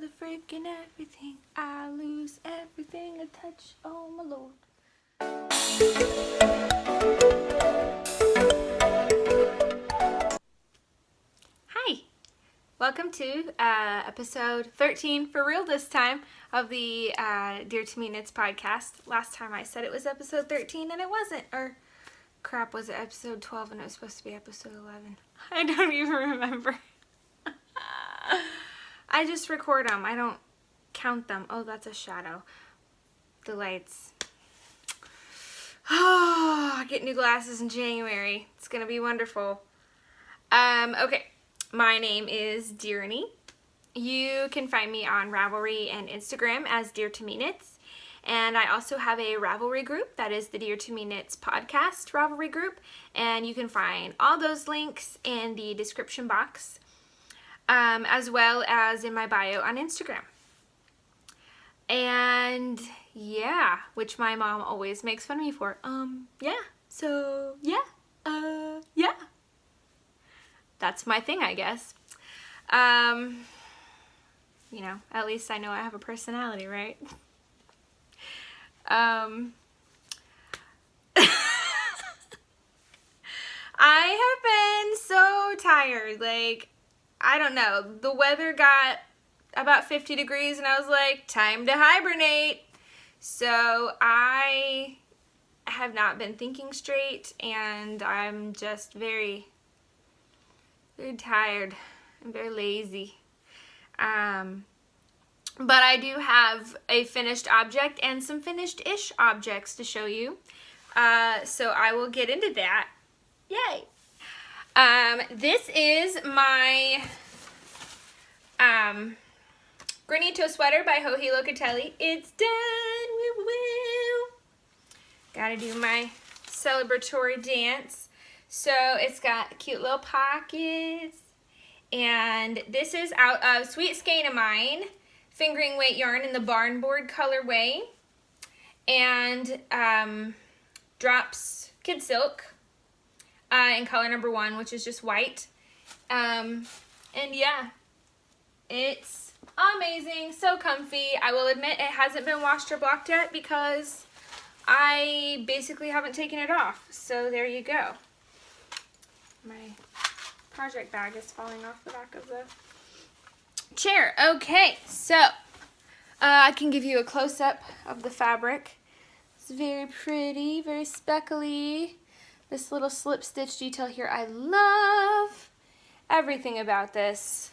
the freaking everything. I lose everything I touch. Oh my Lord. Hi. Welcome to episode 13, for real this time, of the Dear to Me Knits podcast. Last time I said it was episode 13 and it wasn't. Or crap, was it episode 12 and it was supposed to be episode 11? I don't even remember. I just record them. I don't count them. Oh, that's a shadow. The lights. Oh, I get new glasses in January. It's going to be wonderful. Okay. My name is Dearyg. You can find me on Ravelry and Instagram as Dear to Me Knits. And I also have a Ravelry group that is the Dear to Me Knits podcast Ravelry group. And you can find all those links in the description box, as well as in my bio on Instagram. And yeah, which my mom always makes fun of me for. Yeah. That's my thing, I guess. You know, at least I know I have a personality, right? I have been so tired. Like, I don't know. The weather got about 50 degrees and I was like, time to hibernate. So I have not been thinking straight and I'm just very tired and very lazy. But I do have a finished object and some finished-ish objects to show you. So I will get into that. Yay! This is my Granito sweater by Joji Locatelli. It's done! Woo woo! Gotta do my celebratory dance. So it's got cute little pockets. And this is out of Sweet Skein of Mine fingering weight yarn in the barnboard colorway. And drops Kid Silk in color number 1, which is just white. And yeah, it's amazing, so comfy. I will admit it hasn't been washed or blocked yet because I basically haven't taken it off. So there you go. My project bag is falling off the back of the chair. Okay, so I can give you a close-up of the fabric. It's very pretty, very speckly. This little slip stitch detail here, I love everything about this.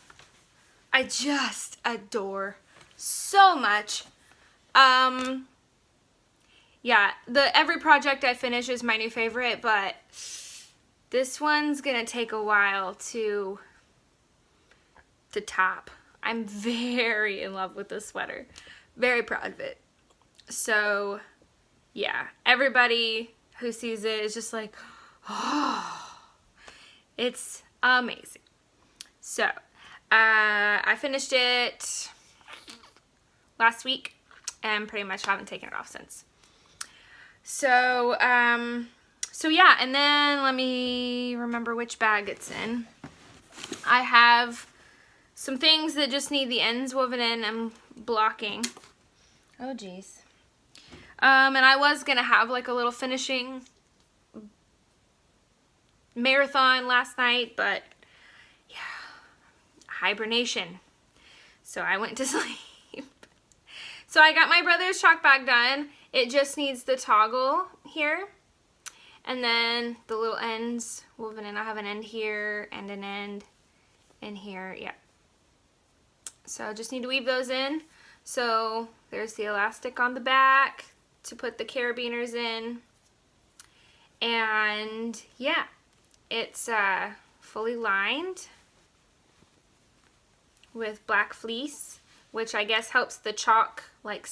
I just adore so much. Yeah, every project I finish is my new favorite, but this one's gonna take a while to top. I'm very in love with this sweater. Very proud of it. So, yeah, everybody who sees it is just like, oh, it's amazing. So, I finished it last week and pretty much haven't taken it off since. So, yeah, and then let me remember which bag it's in. I have some things that just need the ends woven in and blocking. Oh, geez. And I was going to have like a little finishing marathon last night, but yeah, hibernation. So I went to sleep. So I got my brother's chalk bag done. It just needs the toggle here. And then the little ends woven in. I have an end here and an end in here. Yeah. So I just need to weave those in. So there's the elastic on the back to put the carabiners in. And yeah, it's fully lined with black fleece, which I guess helps the chalk like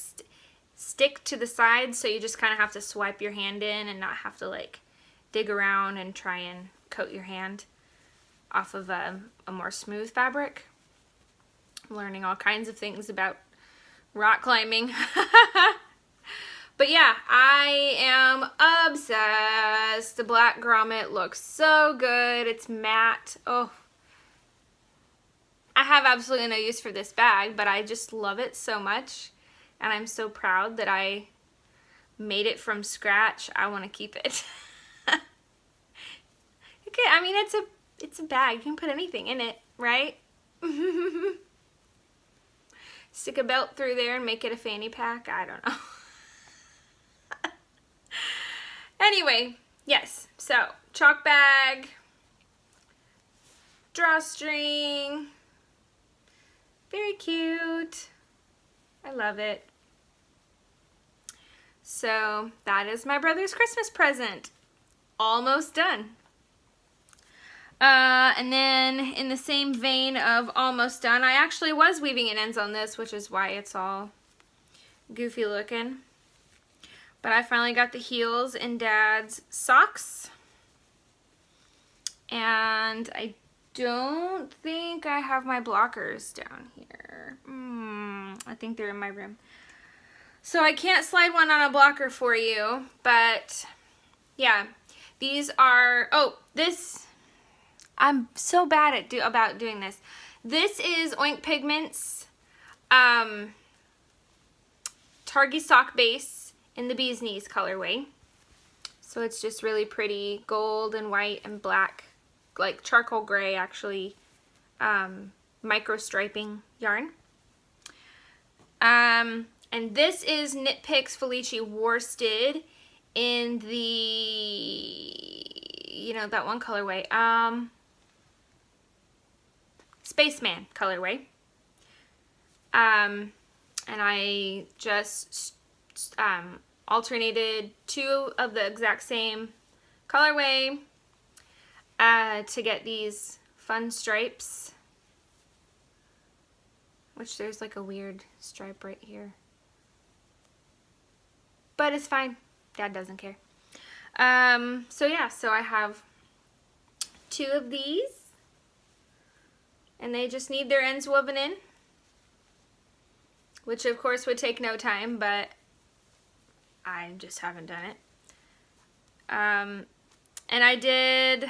stick to the sides, so you just kind of have to swipe your hand in and not have to like dig around and try and coat your hand off of a more smooth fabric. I'm learning all kinds of things about rock climbing. But yeah, I am obsessed. The black grommet looks so good. It's matte. Oh, I have absolutely no use for this bag, but I just love it so much. And I'm so proud that I made it from scratch. I want to keep it. Okay, I mean, it's a bag. You can put anything in it, right? Stick a belt through there and make it a fanny pack. I don't know. Anyway, yes. So, chalk bag, drawstring. Very cute. I love it. So, that is my brother's Christmas present. Almost done. And then in the same vein of almost done, I actually was weaving in ends on this, which is why it's all goofy looking. But I finally got the heels in Dad's socks. And I don't think I have my blockers down here. I think they're in my room. So I can't slide one on a blocker for you, but yeah, these are, I'm so bad at about doing this. This is Oink Pigments Targy Sock Base in the Bee's Knees colorway. So it's just really pretty gold and white and black, like charcoal gray actually, micro striping yarn. And this is Knit Picks Felici Worsted in the, you know, that one colorway, Spaceman colorway. And I just alternated two of the exact same colorway to get these fun stripes, which there's like a weird stripe right here, but it's fine. Dad doesn't care. So yeah, so I have two of these, and they just need their ends woven in, which of course would take no time, but I just haven't done it. And I did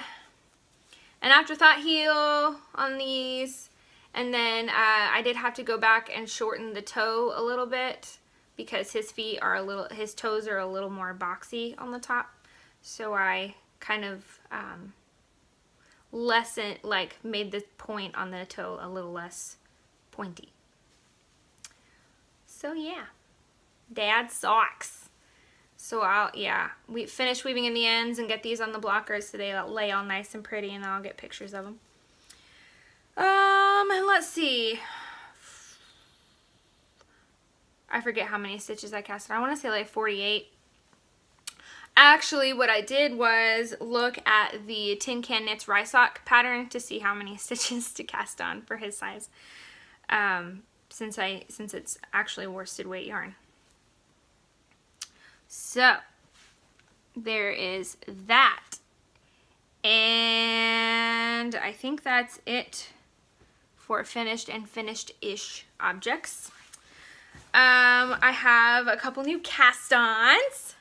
an afterthought heel on these, and then I did have to go back and shorten the toe a little bit because his feet are his toes are a little more boxy on the top. So I kind of made the point on the toe a little less pointy. So yeah, Dad's socks. So we finish weaving in the ends and get these on the blockers so they lay all nice and pretty, and then I'll get pictures of them. And let's see. I forget how many stitches I casted. I want to say like 48. Actually, what I did was look at the Tin Can Knits Rye Sock pattern to see how many stitches to cast on for his size. Since it's actually worsted weight yarn. So there is that, and I think that's it for finished and finished-ish objects. I have a couple new cast-ons.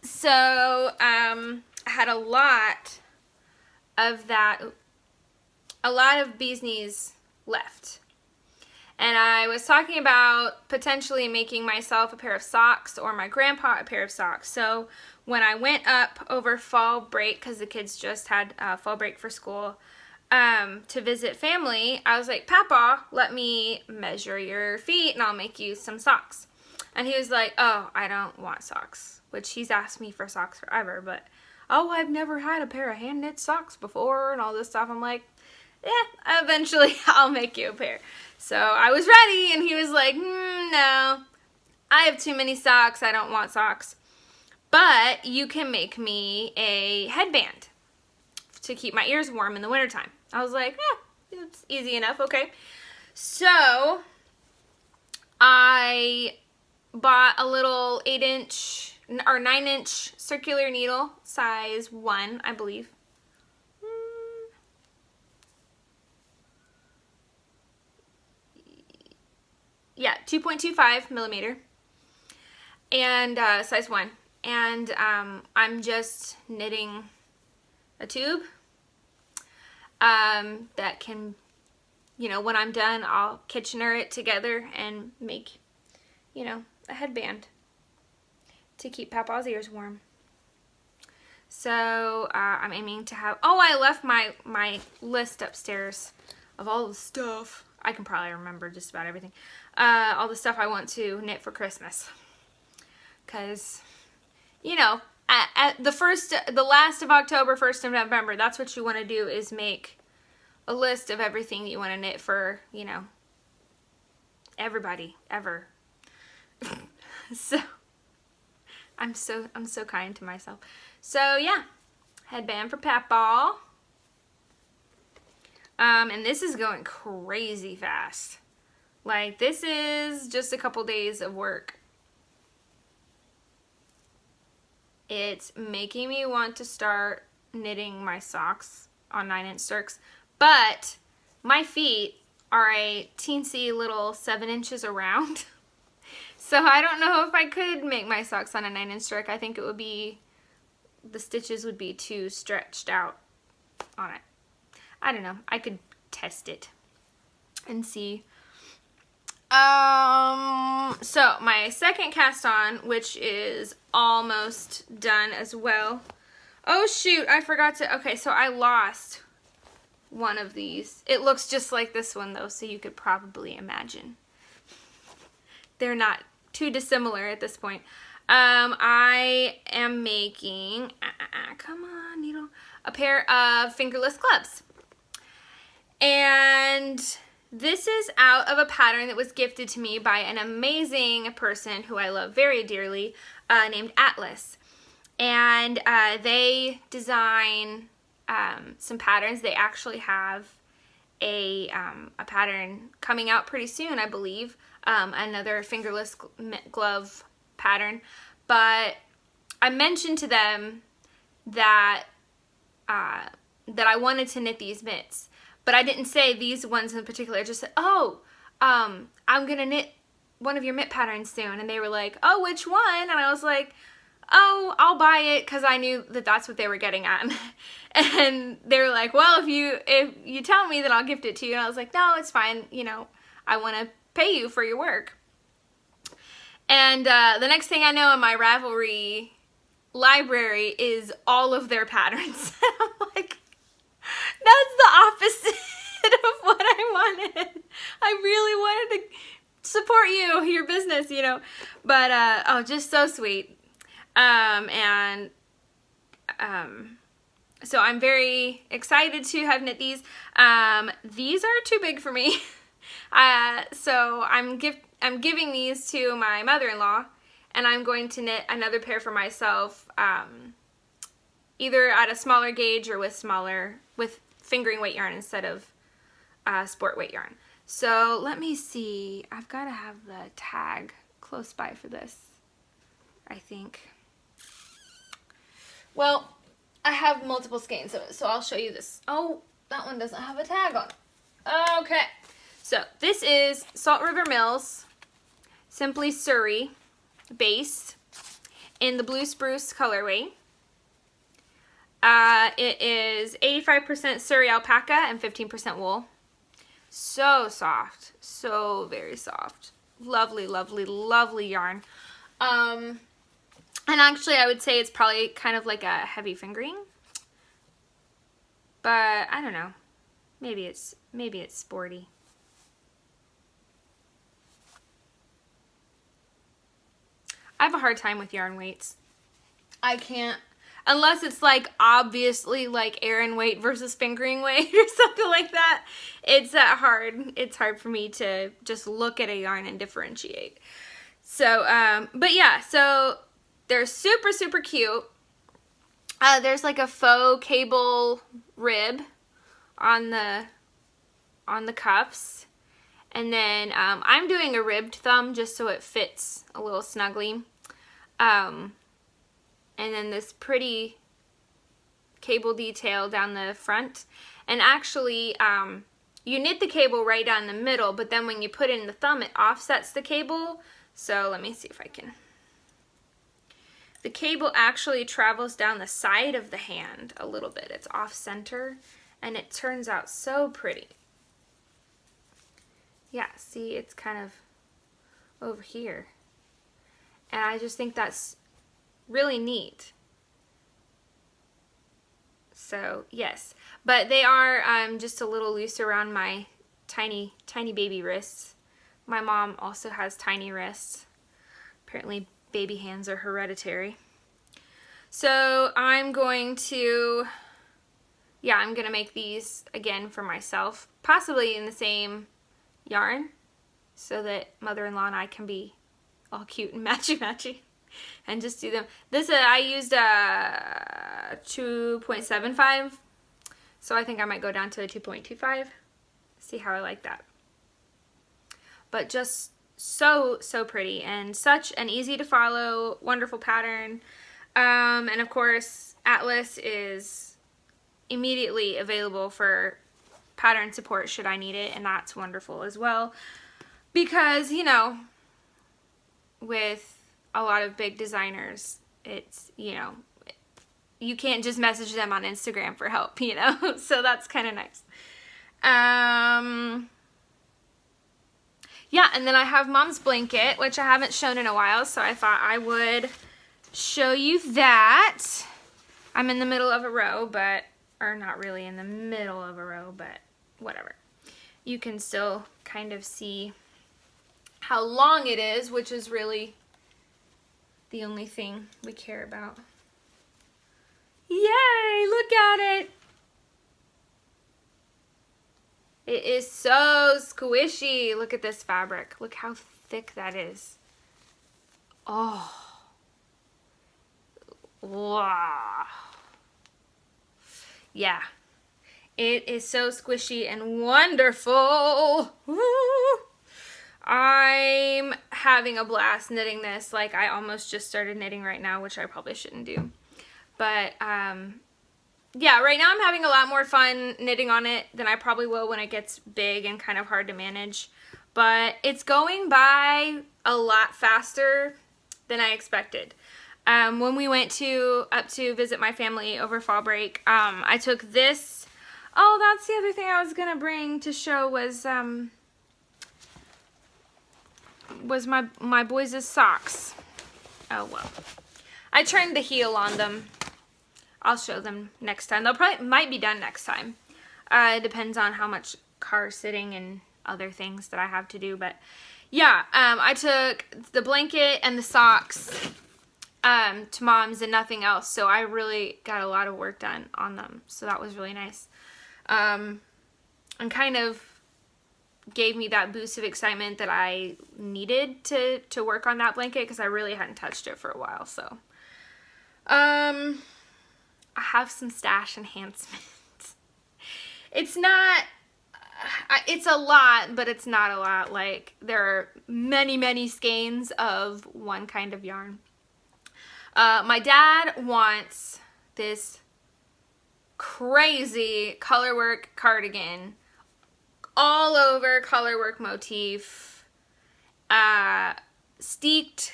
So I had a lot of Bee's Knees left. And I was talking about potentially making myself a pair of socks or my grandpa a pair of socks. So when I went up over fall break, because the kids just had fall break for school, to visit family, I was like, Papa, let me measure your feet and I'll make you some socks. And he was like, oh, I don't want socks, which he's asked me for socks forever, but, oh, I've never had a pair of hand knit socks before and all this stuff. I'm like, yeah, eventually I'll make you a pair. So I was ready, and he was like, no, I have too many socks. I don't want socks. But you can make me a headband to keep my ears warm in the wintertime. I was like, it's easy enough, okay. So I bought a little 8-inch or 9-inch circular needle, size 1, I believe. Yeah, 2.25 millimeter, and size 1. And I'm just knitting a tube that can you know, when I'm done, I'll Kitchener it together and make, you know, a headband to keep Papa's ears warm. So I'm aiming to have, oh, I left my list upstairs of all the stuff. I can probably remember just about everything. All the stuff I want to knit for Christmas. Because, you know, at the last of October, 1st of November, that's what you want to do, is make a list of everything you want to knit for, you know, everybody, ever. So, I'm so kind to myself. So, yeah, headband for Papa. And this is going crazy fast. Like, this is just a couple days of work. It's making me want to start knitting my socks on 9-inch Stirks, but my feet are a teensy little 7 inches around. So I don't know if I could make my socks on a 9-inch Stirk. I think it would be, the stitches would be too stretched out on it. I don't know. I could test it and see. So my second cast on, which is almost done as well. Oh shoot, I forgot to, okay, so I lost one of these. It looks just like this one though, so you could probably imagine. They're not too dissimilar at this point. I am making, come on, needle, a pair of fingerless gloves. And this is out of a pattern that was gifted to me by an amazing person who I love very dearly, named Atlas. And they design some patterns. They actually have a pattern coming out pretty soon, I believe, another fingerless glove pattern. But I mentioned to them that that I wanted to knit these mitts. But I didn't say these ones in particular. I just said, oh, I'm going to knit one of your mitt patterns soon. And they were like, oh, which one? And I was like, oh, I'll buy it, because I knew that that's what they were getting at. And they were like, well, if you tell me, then I'll gift it to you. And I was like, no, it's fine. You know, I want to pay you for your work. And the next thing I know, in my Ravelry library is all of their patterns. I'm like, that's the opposite of what I wanted. I really wanted to support you, your business, you know. But, oh, just so sweet. So I'm very excited to have knit these. These are too big for me. So I'm giving these to my mother-in-law, and I'm going to knit another pair for myself, either at a smaller gauge or with fingering weight yarn instead of sport weight yarn. So let me see. I've got to have the tag close by for this, I think. Well, I have multiple skeins of it, so I'll show you this. Oh, that one doesn't have a tag on it. Okay. So this is Salt River Mills Simply Surrey base in the Blue Spruce colorway. It is 85% Surrey alpaca and 15% wool. So soft. So very soft. Lovely, lovely, lovely yarn. And actually I would say it's probably kind of like a heavy fingering. But I don't know. Maybe it's sporty. I have a hard time with yarn weights. I can't, unless it's like obviously like Aran weight versus fingering weight or something like that. It's hard. It's hard for me to just look at a yarn and differentiate. So, but yeah, so they're super, super cute. There's like a faux cable rib on the cuffs. And then I'm doing a ribbed thumb just so it fits a little snugly. And then this pretty cable detail down the front. And actually, you knit the cable right down the middle, but then when you put in the thumb, it offsets the cable. So let me see if I can. The cable actually travels down the side of the hand a little bit. It's off center, and it turns out so pretty. yeah, see, it's kind of over here. And I just think that's really neat. So, yes. But they are just a little loose around my tiny, tiny baby wrists. My mom also has tiny wrists. Apparently, baby hands are hereditary. So, I'm going to make these again for myself. Possibly in the same yarn, so that mother-in-law and I can be all cute and matchy-matchy and just do them. This I used a 2.75, so I think I might go down to a 2.25. See how I like that. But just so pretty and such an easy to follow, wonderful pattern. And of course, Atlas is immediately available for pattern support should I need it, and that's wonderful as well, because, you know, with a lot of big designers, it's, you know, you can't just message them on Instagram for help, you know, so that's kind of nice. Yeah, and then I have Mom's blanket, which I haven't shown in a while, so I thought I would show you that. I'm in the middle of a row, but, or not really in the middle of a row, but whatever. You can still kind of see how long it is, which is really the only thing we care about. Yay! Look at it! It is so squishy. Look at this fabric. Look how thick that is. Oh. Wow. Yeah. It is so squishy and wonderful. Woo. I'm having a blast knitting this. Like, I almost just started knitting right now, which I probably shouldn't do. But, yeah, right now I'm having a lot more fun knitting on it than I probably will when it gets big and kind of hard to manage. But it's going by a lot faster than I expected. When we went up to visit my family over fall break, I took this. Oh, that's the other thing I was going to bring to show was my boys' socks. Oh, well. I turned the heel on them. I'll show them next time. They'll probably might be done next time. It depends on how much car sitting and other things that I have to do. But yeah, I took the blanket and the socks to Mom's and nothing else. So I really got a lot of work done on them. So that was really nice. And kind of gave me that boost of excitement that I needed to work on that blanket, because I really hadn't touched it for a while. So I have some stash enhancements. It's not, it's a lot, but it's not a lot. Like, there are many skeins of one kind of yarn. My dad wants this crazy colorwork cardigan, all over colorwork motif, steeked,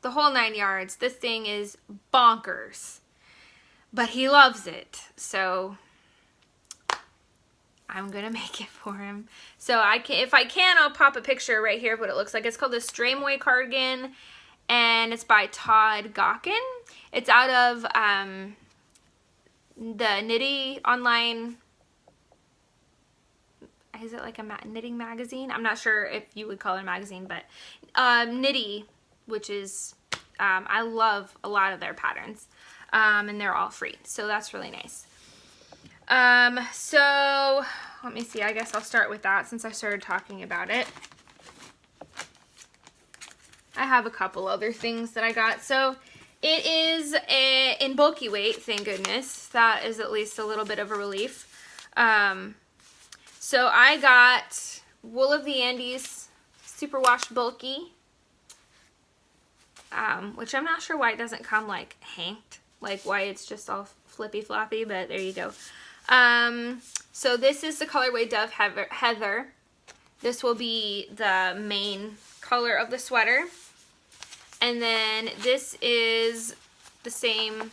the whole 9 yards. This thing is bonkers, but he loves it, so I'm gonna make it for him. So if I can, I'll pop a picture right here of what it looks like. It's called the Stramoy cardigan, and it's by Todd Gawkin. It's out of the Knitty online. Is it like a knitting magazine? I'm not sure if you would call it a magazine, but Knitty, which is, I love a lot of their patterns, and they're all free, so that's really nice. So let me see, I guess I'll start with that since I started talking about it. I have a couple other things that I got. So it is in bulky weight, thank goodness. That is at least a little bit of a relief. So I got Wool of the Andes Superwash Bulky, which I'm not sure why it doesn't come like hanked, like why it's just all flippy floppy, but there you go. So this is the colorway Dove Heather. This will be the main color of the sweater. And then this is the same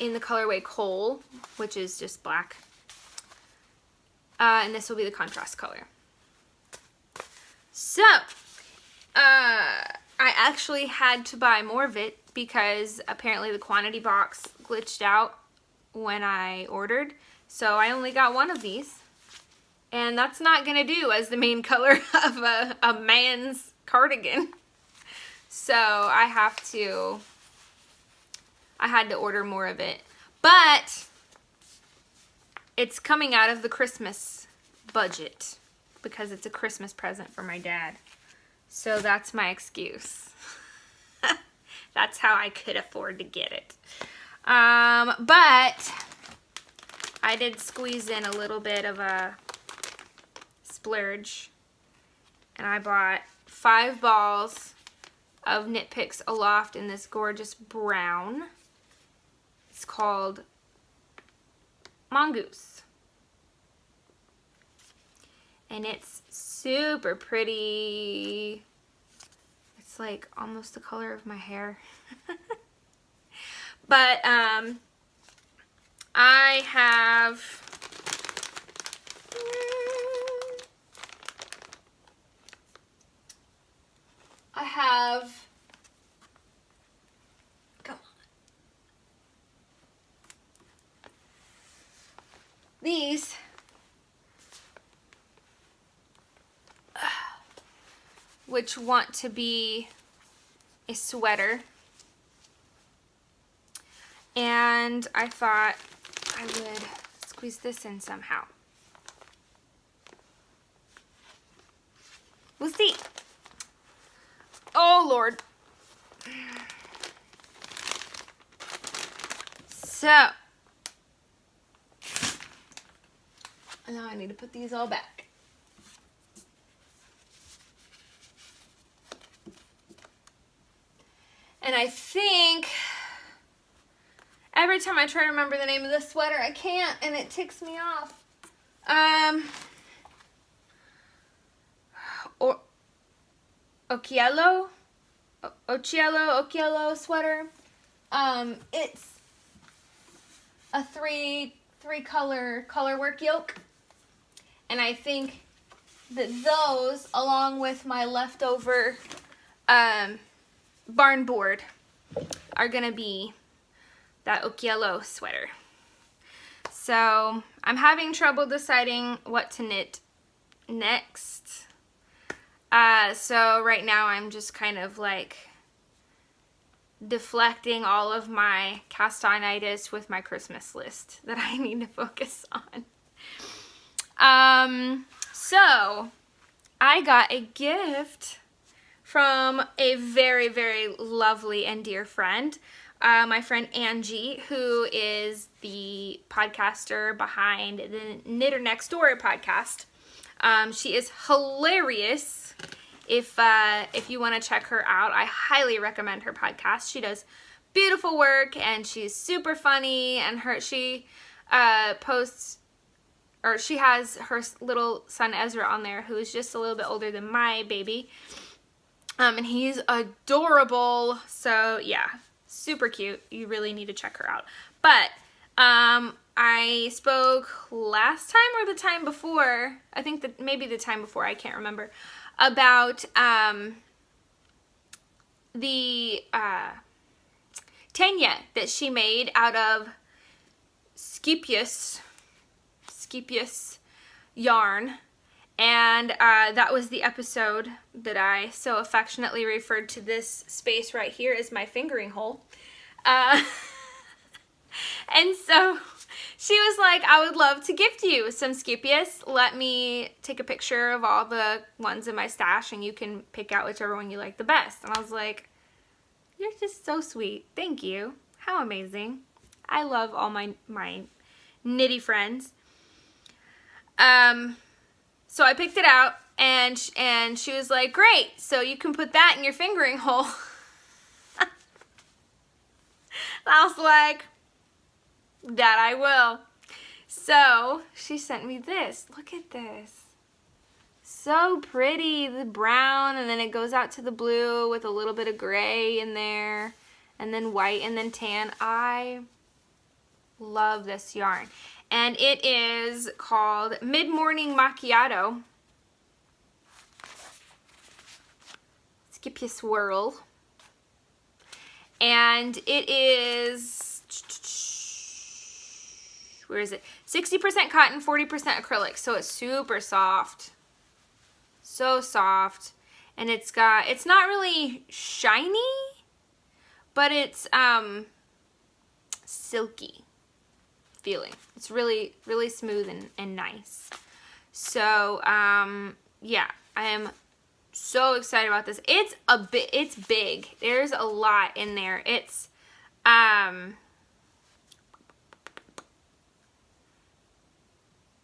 in the colorway Coal, which is just black. And this will be the contrast color. So, I actually had to buy more of it because apparently the quantity box glitched out when I ordered. So I only got one of these. And that's not going to do as the main color of a man's cardigan. So I had to order more of it. But it's coming out of the Christmas budget because it's a Christmas present for my dad. So that's my excuse. That's how I could afford to get it. But I did squeeze in a little bit of a splurge. And I bought 5 balls of Knit Picks Aloft in this gorgeous brown. It's called Mongoose. And it's super pretty. It's like almost the color of my hair. But I have come on, these which want to be a sweater, and I thought I would squeeze this in somehow. We'll see. Oh Lord. So now I need to put these all back. And I think every time I try to remember the name of this sweater, I can't, and it ticks me off. Or Occhiello sweater. It's a three color work yoke, and I think that those, along with my leftover barn board, are gonna be that Occhiello sweater. So I'm having trouble deciding what to knit next. So right now I'm just kind of like deflecting all of my cast-onitis with my Christmas list that I need to focus on. So I got a gift from a very, very lovely and dear friend. My friend Angie, who is the podcaster behind the Knitter Next Door podcast. She is hilarious. If you want to check her out, I highly recommend her podcast. She does beautiful work, and she's super funny, and she posts, or she has her little son Ezra on there, who is just a little bit older than my baby. And he's adorable. So yeah, super cute. You really need to check her out. But I spoke last time or the time before, I think that maybe the time before, I can't remember, about the Tanya that she made out of Scipius yarn. And that was the episode that I so affectionately referred to this space right here as my fingering hole. And so she was like, I would love to gift you some Scipius. Let me take a picture of all the ones in my stash, and you can pick out whichever one you like the best. And I was like, you're just so sweet. Thank you. How amazing. I love all my knitty friends. So I picked it out, and she was like, great, so you can put that in your fingering hole. And I was like, that I will. So she sent me this. Look at this. So pretty. The brown, and then it goes out to the blue with a little bit of gray in there, and then white, and then tan. I love this yarn. And it is called Mid-Morning Macchiato. give you a swirl. And it is, where is it? 60% cotton, 40% acrylic. So it's super soft. So soft. And it's not really shiny, but it's silky feeling. It's really, really smooth and nice. So, yeah, I am so excited about this. It's big. There's a lot in there. It's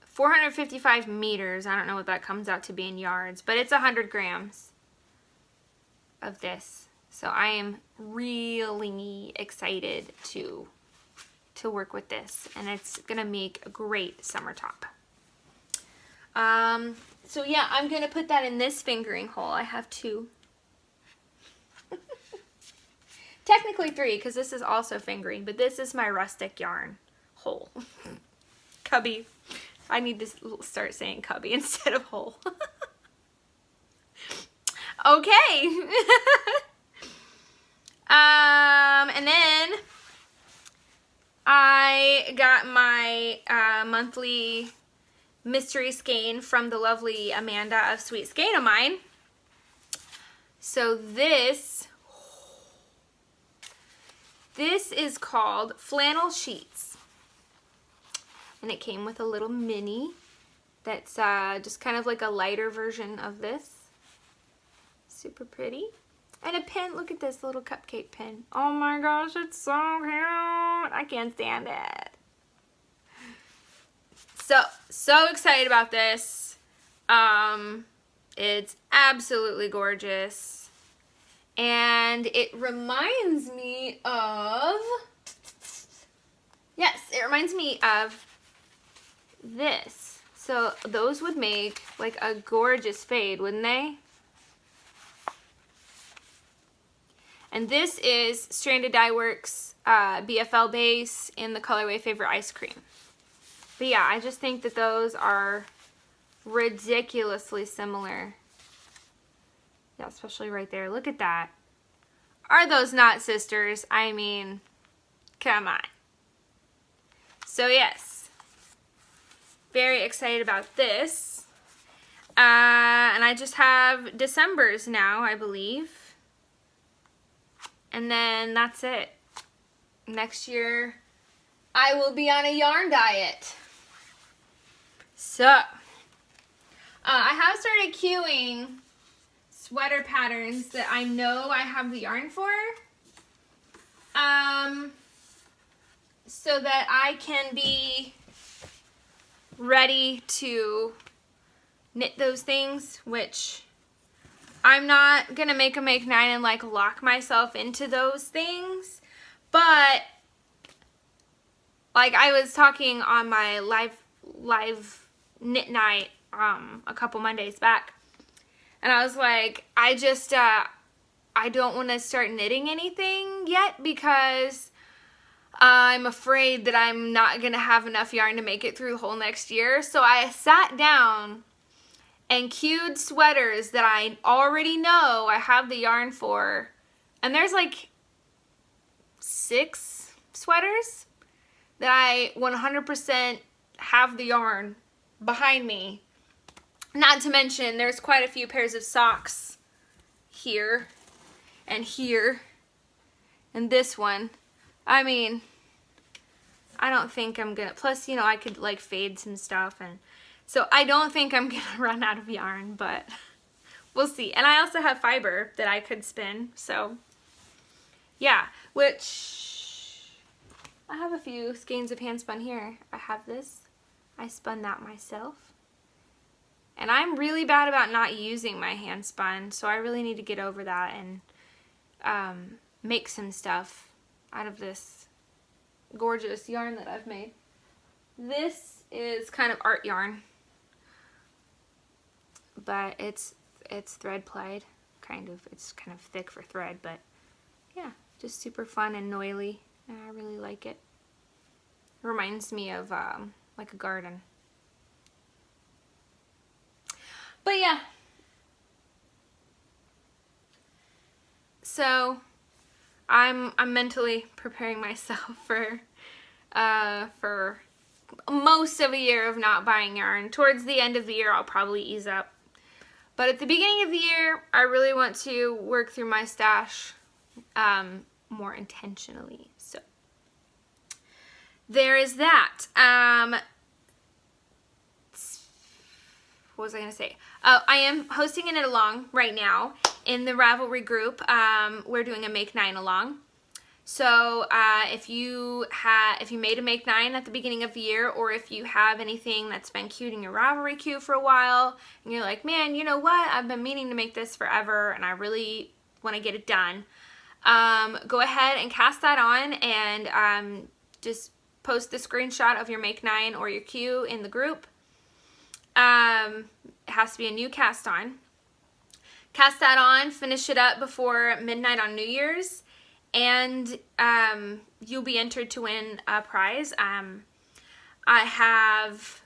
455 meters. I don't know what that comes out to be in yards, but it's 100 grams of this. So I am really excited to work with this, and it's gonna make a great summer top. So yeah, I'm gonna put that in this fingering hole. I have 2. Technically 3, because this is also fingering, but this is my rustic yarn hole. Cubby. I need to start saying cubby instead of hole. Okay. And then I got my monthly mystery skein from the lovely Amanda of Sweet Skein of Mine. So this is called Flannel Sheets. And it came with a little mini that's just kind of like a lighter version of this. Super pretty. And a pin. Look at this little cupcake pin. Oh my gosh, it's so cute. I can't stand it. So excited about this. It's absolutely gorgeous. And it reminds me of, yes, it reminds me of this. So those would make like a gorgeous fade, wouldn't they? And this is Stranded Dye Works BFL base in the colorway Favorite Ice Cream. But yeah, I just think that those are ridiculously similar. Yeah, especially right there. Look at that. Are those not sisters? I mean, come on. So yes, very excited about this. And I just have December's now, I believe. And then that's it. Next year, I will be on a yarn diet. So, I have started queuing sweater patterns that I know I have the yarn for. So that I can be ready to knit those things, which I'm not gonna make a make 9 and like lock myself into those things, but like I was talking on my live knit night a couple Mondays back, and I was like, I just I don't want to start knitting anything yet because I'm afraid that I'm not gonna have enough yarn to make it through the whole next year. So I sat down and queued sweaters that I already know I have the yarn for. And there's like 6 sweaters that I 100% have the yarn behind me. Not to mention there's quite a few pairs of socks here and here and this one. I mean, I don't think I'm gonna, plus, you know, I could like fade some stuff, and so I don't think I'm gonna run out of yarn, but we'll see. And I also have fiber that I could spin, so yeah, which I have a few skeins of hand spun here. I have this, I spun that myself. And I'm really bad about not using my hand spun, so I really need to get over that and make some stuff out of this gorgeous yarn that I've made. This is kind of art yarn, but it's thread plied, kind of. It's kind of thick for thread, but yeah, just super fun and noily, and I really like it. Reminds me of like a garden. But yeah, so I'm mentally preparing myself for most of a year of not buying yarn. Towards the end of the year, I'll probably ease up. But at the beginning of the year, I really want to work through my stash more intentionally. So there is that. What was I going to say? I am hosting a knit along right now in the Ravelry group. We're doing a Make 9 along. So if you made a Make 9 at the beginning of the year, or if you have anything that's been queued in your Ravelry queue for a while, and you're like, man, you know what? I've been meaning to make this forever, and I really want to get it done. Go ahead and cast that on, and just post the screenshot of your Make 9 or your queue in the group. It has to be a new cast on. Cast that on, finish it up before midnight on New Year's, and you'll be entered to win a prize. I have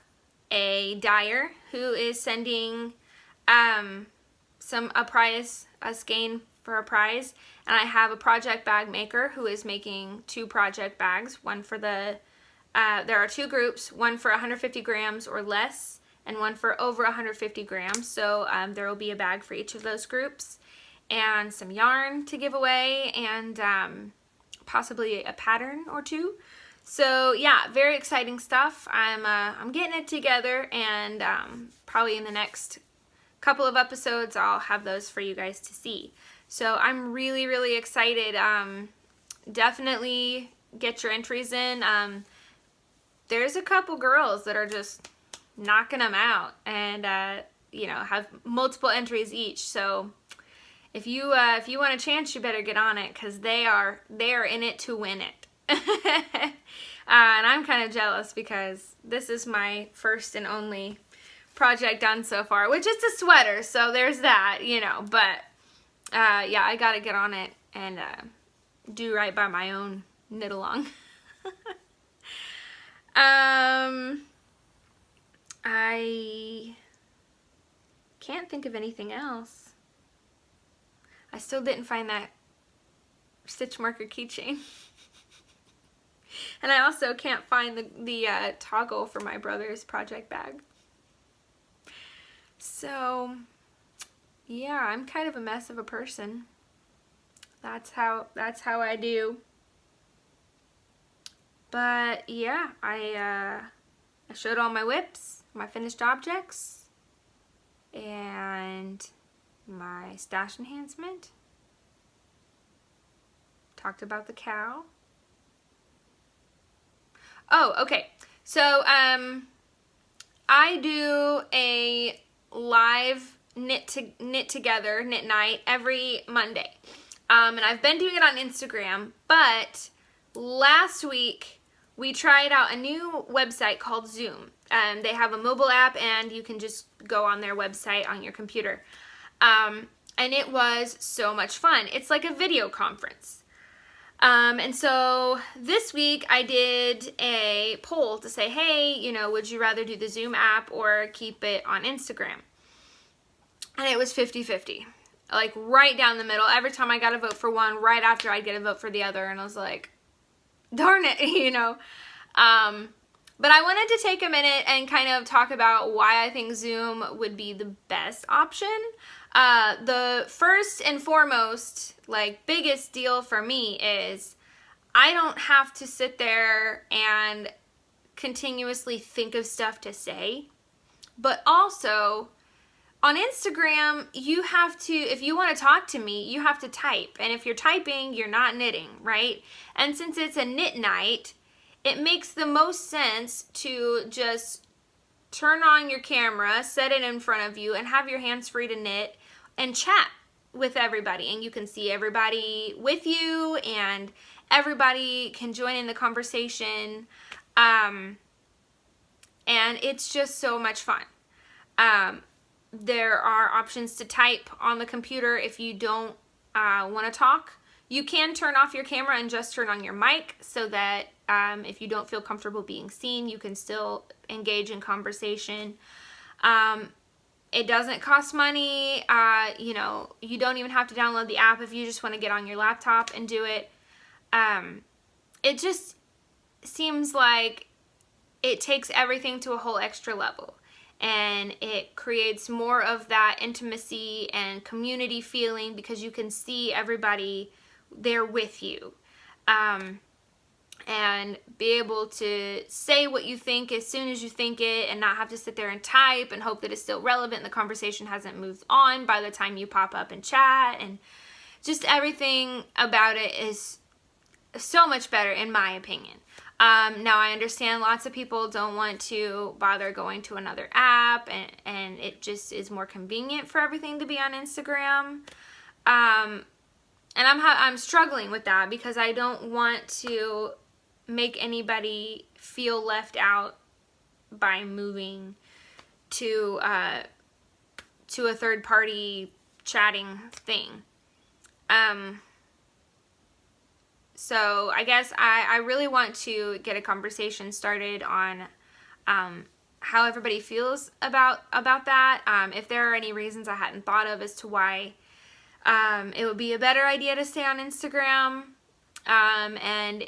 a dyer who is sending a skein for a prize, and I have a project bag maker who is making 2 project bags. One for there are 2 groups, one for 150 grams or less, and one for over 150 grams. So there will be a bag for each of those groups, and some yarn to give away, and possibly a pattern or 2. So yeah, very exciting stuff. I'm getting it together, and probably in the next couple of episodes I'll have those for you guys to see. So I'm really, really excited. Definitely get your entries in. There's a couple girls that are just knocking them out, and you know, have multiple entries each. So if you want a chance, you better get on it, because they are in it to win it. And I'm kind of jealous, because this is my first and only project done so far, which is a sweater, so there's that, you know. But yeah, I gotta get on it and do right by my own knit along. I can't think of anything else. I still didn't find that stitch marker keychain. And I also can't find the toggle for my brother's project bag. So yeah, I'm kind of a mess of a person. That's how I do. But yeah, I showed all my whips, my finished objects, and my stash enhancement. Talked about the cow. Oh, okay. So I do a live knit night every Monday, and I've been doing it on Instagram. But last week we tried out a new website called Zoom. They have a mobile app, and you can just go on their website on your computer. And it was so much fun. It's like a video conference. And so this week I did a poll to say, hey, you know, would you rather do the Zoom app or keep it on Instagram? And it was 50-50. Like right down the middle. Every time I got a vote for one, right after I'd get a vote for the other. And I was like, darn it, you know. But I wanted to take a minute and kind of talk about why I think Zoom would be the best option. The first and foremost, like, biggest deal for me is I don't have to sit there and continuously think of stuff to say. But also, on Instagram, you have to, if you want to talk to me, you have to type. And if you're typing, you're not knitting, right? And since it's a knit night, it makes the most sense to just turn on your camera, set it in front of you, and have your hands free to knit and chat with everybody. And you can see everybody with you, and everybody can join in the conversation. And it's just so much fun. There are options to type on the computer if you don't want to talk. You can turn off your camera and just turn on your mic, so that if you don't feel comfortable being seen, you can still engage in conversation. It doesn't cost money. You know, you don't even have to download the app if you just want to get on your laptop and do it. It just seems like it takes everything to a whole extra level, and it creates more of that intimacy and community feeling because you can see everybody there with you, and be able to say what you think as soon as you think it, and not have to sit there and type and hope that it's still relevant and the conversation hasn't moved on by the time you pop up and chat. And just everything about it is so much better in my opinion. Now I understand lots of people don't want to bother going to another app, and it just is more convenient for everything to be on Instagram. And I'm struggling with that because I don't want to make anybody feel left out by moving to a third party chatting thing. So I guess I really want to get a conversation started on how everybody feels about that. If there are any reasons I hadn't thought of as to why it would be a better idea to stay on Instagram, and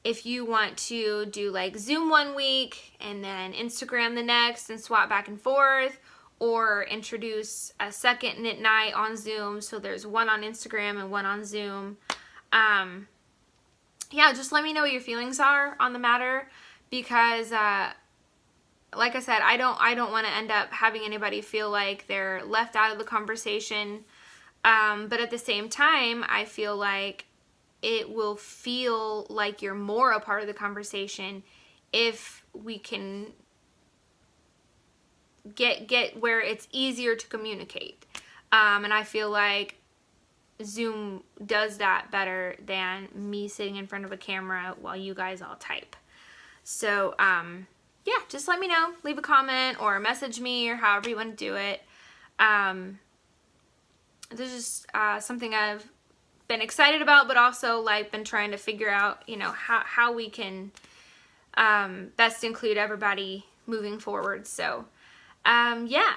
if you want to do like Zoom one week and then Instagram the next and swap back and forth, or introduce a second knit night on Zoom so there's one on Instagram and one on Zoom. Yeah, just let me know what your feelings are on the matter, because like I said, I don't want to end up having anybody feel like they're left out of the conversation, but at the same time I feel like it will feel like you're more a part of the conversation if we can get where it's easier to communicate, and I feel like Zoom does that better than me sitting in front of a camera while you guys all type. So, yeah, just let me know. Leave a comment or message me, or however you want to do it. This is something I've been excited about, but also like been trying to figure out, you know, how we can best include everybody moving forward. So, yeah,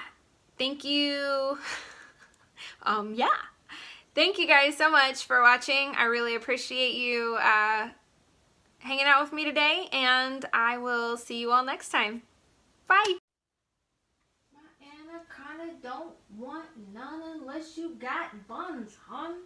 thank you. Yeah. Thank you guys so much for watching. I really appreciate you hanging out with me today, and I will see you all next time. Bye! My anaconda don't want none unless you got buns, hon.